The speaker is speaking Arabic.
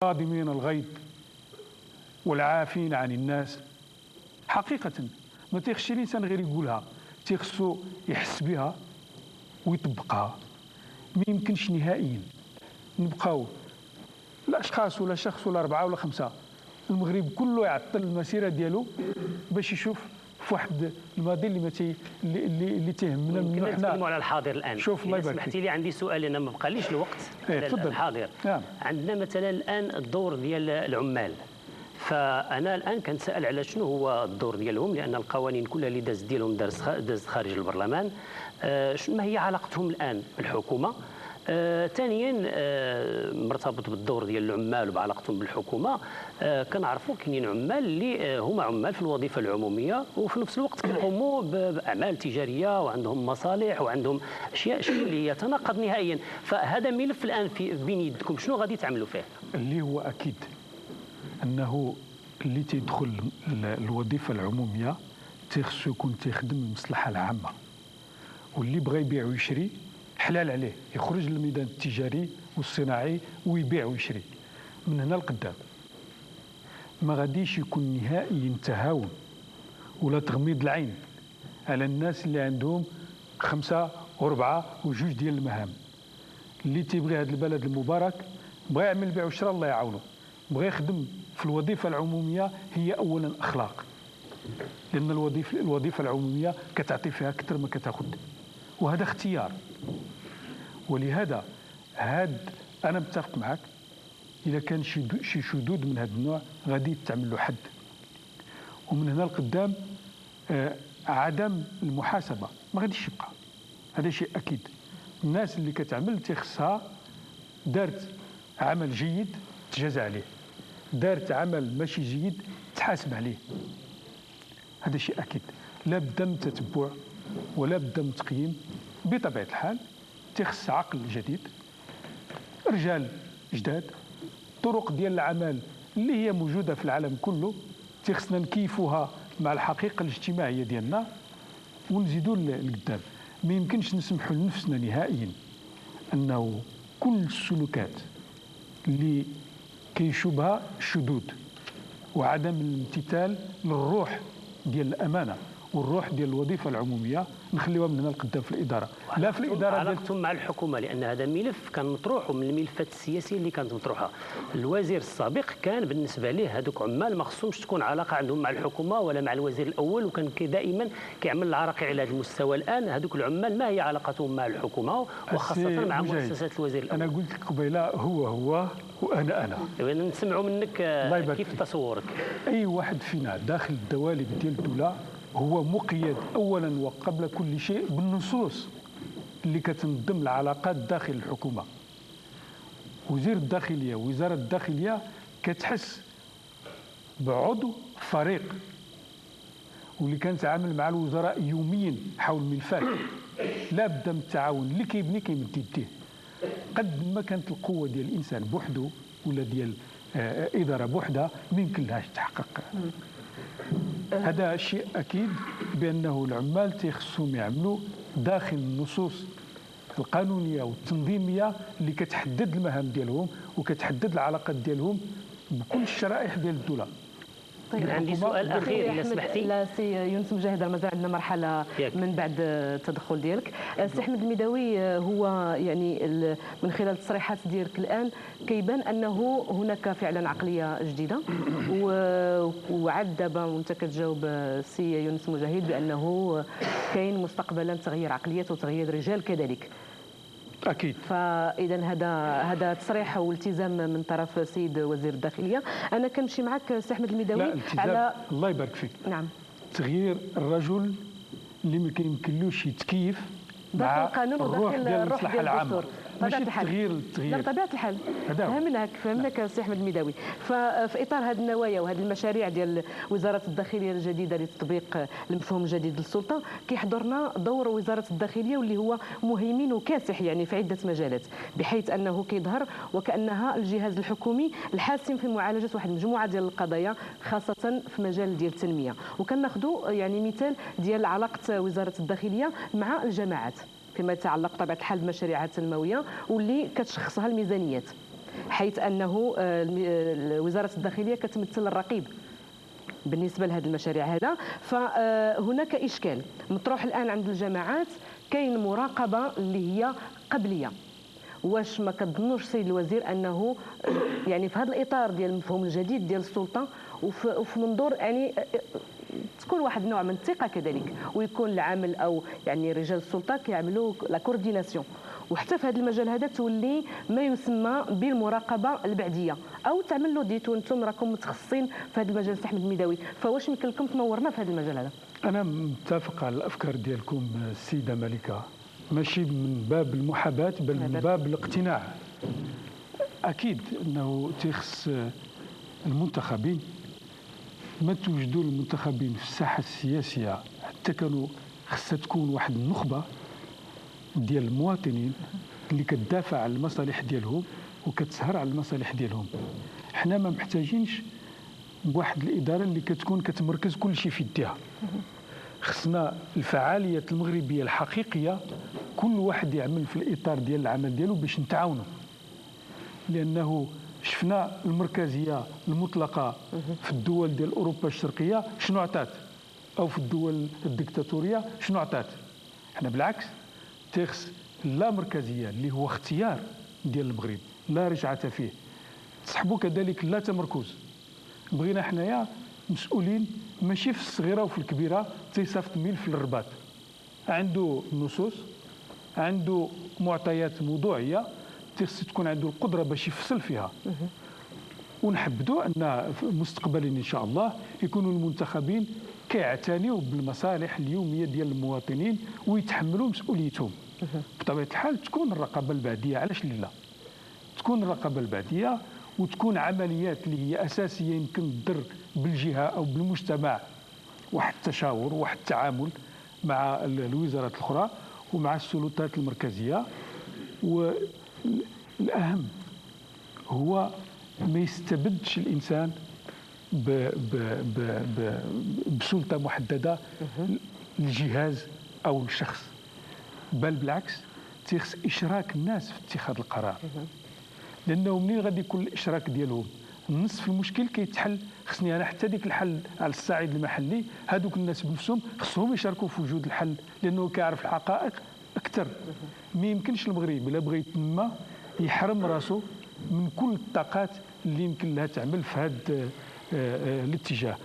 الكاظمين الغيظ والعافين عن الناس. حقيقة ما تيخش الإنسان غير يقولها، تيخصو يحس بها ويطبقها. ما يمكنش نهائيا نبقاو لا أشخاص ولا شخص ولا 4 ولا 5 المغرب كله يعطل المسيرة ديالو باش يشوف في واحد الماضي اللي ما تي اللي تيهمنا منه حنا. نتكلموا على الحاضر الان. شوف الله يبارك سمحتي لي عندي سؤال، انا ما بقاليش الوقت. تفضل. الحاضر. نعم. عندنا مثلا الان الدور ديال العمال، فانا الان كنتسائل على شنو هو الدور ديالهم، لان القوانين كلها اللي دازت ديالهم دازت خارج البرلمان. ما هي علاقتهم الان بالحكومه؟ ثانيا مرتبط بالدور ديال العمال وبعلاقتهم بالحكومه. كنعرفوا كاينين عمال اللي هما عمال في الوظيفه العموميه وفي نفس الوقت كيقوموا باعمال تجاريه وعندهم مصالح وعندهم اشياء اللي يتناقض نهائيا. فهذا ملف الان في بين يدكم، شنو غادي تعملوا فيه؟ اللي هو اكيد انه اللي تيدخل الوظيفه العموميه تيخصو يكون تيخدم المصلحه العامه، واللي بغى يبيع ويشري حلال عليه يخرج للميدان التجاري والصناعي ويبيع ويشري. من هنا لقدام ما غاديش يكون نهائيا تهاون ولا تغميض العين على الناس اللي عندهم 5 و4 و2 ديال المهام. اللي تيبغي هذا البلد المبارك بغى يعمل بيع وشراء الله يعاونه، بغى يخدم في الوظيفه العموميه هي اولا اخلاق، لان الوظيفه العموميه كتعطي فيها اكثر ما كتاخذ، وهذا اختيار. ولهذا انا متفق معك، اذا كان شي شذوذ من هذا النوع غادي تعمل له حد. ومن هنا لقدام عدم المحاسبه ما غاديش يبقى، هذا شيء اكيد. الناس اللي كتعمل تيخصها دارت عمل جيد تجازى عليه، دارت عمل ماشي جيد تحاسب عليه، هذا شيء اكيد. لا بد من تتبع ولا بد من تقييم. بطبيعه الحال تخص عقل جديد، رجال جداد، طرق ديال العمل اللي هي موجوده في العالم كله تخصنا نكيفوها مع الحقيقه الاجتماعيه ديالنا ونزيدوا لقدام. ما يمكنش نسمحوا لنفسنا نهائيا انه كل السلوكات اللي كيشوبها الشذوذ وعدم الامتثال للروح ديال الامانه والروح ديال الوظيفه العموميه نخليوها من هنا لقدام في الاداره. لا في الاداره علاقتهم مع الحكومه، لان هذا ملف كان مطروح من الملفات السياسيه اللي كانت مطروحه. الوزير السابق كان بالنسبه ليه هذوك عمال ما خصهمش تكون علاقه عندهم مع الحكومه ولا مع الوزير الاول، وكان دائما كيعمل العراقيل على هذا المستوى. الان هذوك العمال ما هي علاقتهم مع الحكومه وخاصه مع مؤسسات الوزير الاول؟ انا قلت لك قبيله هو وانا نسمعوا منك كيف تصورك. اي واحد فينا داخل الدوالب ديال الدوله هو مقيد اولا وقبل كل شيء بالنصوص اللي كتنظم العلاقات داخل الحكومه. وزير الداخليه ووزاره الداخليه كتحس بعضو فريق واللي كنتعامل مع الوزراء يوميا حول ملفات. لا بد من التعاون، اللي كيبني كيمد يديه. قد ما كانت القوه ديال الانسان بوحده ولا ديال اداره بوحدها ما يمكنلهاش تحقق. هذا شيء اكيد بانه العمال تيخصهم يعملوا داخل النصوص القانونيه والتنظيميه اللي كتحدد المهام ديالهم وكتحدد العلاقات ديالهم بكل الشرائح ديال الدوله. طيب عندي سؤال اخير اذا سمحتي. لا سي يونس مجاهد، مازال عندنا مرحله من بعد التدخل ديالك. سي احمد المداوي، هو يعني من خلال التصريحات ديالك الان كيبان انه هناك فعلا عقليه جديده، وعاد دابا وانت كتجاوب السي يونس مجاهد بانه كاين مستقبلا تغيير عقليات وتغيير رجال كذلك. اكيد. فاذا هذا تصريح والتزام من طرف السيد وزير الداخليه. انا كنمشي معك سي احمد المداوي على الله يبارك فيك. نعم. تغيير الرجل اللي ما كيمكنلوش يتكيف داخل القانون وداخل الروح ديال الدستور. ماشي التغيير بطبيعه الحال فهمناك سي احمد المداوي. ففي اطار هذه النوايا وهذه المشاريع ديال وزاره الداخليه الجديده لتطبيق المفهوم الجديد للسلطه، كيحضرنا دور وزاره الداخليه واللي هو مهيمن وكاسح يعني في عده مجالات، بحيث انه كيظهر وكانها الجهاز الحكومي الحاسم في معالجه واحد المجموعه ديال القضايا خاصه في مجال ديال التنميه. وكناخذوا يعني مثال ديال علاقه وزاره الداخليه مع الجماعات فيما يتعلق بطبيعه الحال بمشاريعها التنمويه واللي كتشخصها الميزانيات. حيث أنه وزارة الداخلية كتمثل الرقيب بالنسبة لهذه المشاريع هذا. فهناك إشكال مطروح الآن عند الجماعات، كاين مراقبة اللي هي قبلية. واش ما كتظنوش سيد الوزير أنه يعني في هذا الإطار ديال المفهوم الجديد ديال السلطة وفي منظور يعني تكون واحد النوع من الثقة كذلك، ويكون العمل أو يعني رجال السلطة كيعملوا لا كورديناسيون، وحتى في هذا المجال هذا تولي ما يسمى بالمراقبه البعديه او تعمل له ديت، وانتم راكم متخصصين في هذا المجال. احمد الميداوي، فواش يمكن لكم تنورنا في هذا المجال هذا؟ انا متفق على الافكار ديالكم السيده ملكه، ماشي من باب المحاباه بل من باب الاقتناع. اكيد انه تيخص المنتخبين، ما توجدوا المنتخبين في الساحه السياسيه حتى كانوا خصها تكون واحد النخبه ديال المواطنين اللي كتدافع على المصالح ديالهم وكتسهر على المصالح ديالهم. حنا ما محتاجينش بواحد الاداره اللي كتكون كتمركز كل شيء في يديها. خصنا الفعاليه المغربيه الحقيقيه كل واحد يعمل في الاطار ديال العمل ديالو باش نتعاونوا، لانه شفنا المركزيه المطلقه في الدول ديال اوروبا الشرقيه شنو عطات، او في الدول الدكتاتوريه شنو عطات. احنا بالعكس تخص لا مركزيه اللي هو اختيار ديال المغرب لا رجعه فيه، تصحبوا كذلك لا تمركز. بغينا حنايا مسؤولين ماشي في الصغيره وفي الكبيره تيصيفط ميل في الرباط، عنده نصوص، عنده معطيات موضوعيه تخص تكون عنده القدره باش يفصل فيها. ونحبدوا ان مستقبلا ان شاء الله يكونوا المنتخبين كيعتنيوا بالمصالح اليوميه ديال المواطنين ويتحملوا مسؤوليتهم. بطبيعه الحال تكون الرقابه البعديه، علاش لا؟ تكون الرقابه البعديه وتكون عمليات اللي هي اساسيه يمكن تضر بالجهه او بالمجتمع، واحد التشاور واحد التعامل مع الوزارات الاخرى ومع السلطات المركزيه. والاهم هو ما يستبدش الانسان بسلطه محدده للجهاز او للشخص، بل بالعكس تيخص اشراك الناس في اتخاذ القرار. لانه منين غادي يكون الاشراك ديالهم نصف المشكل كيتحل. خصني انا حتى ديك الحل على الصعيد المحلي، هذوك الناس بنفسهم خصهم يشاركوا في وجود الحل، لانه كيعرف الحقائق اكثر. ما يمكنش المغرب الا بغى يتنمى يحرم راسه من كل الطاقات اللي يمكن لها تعمل في هذا الاتجاه.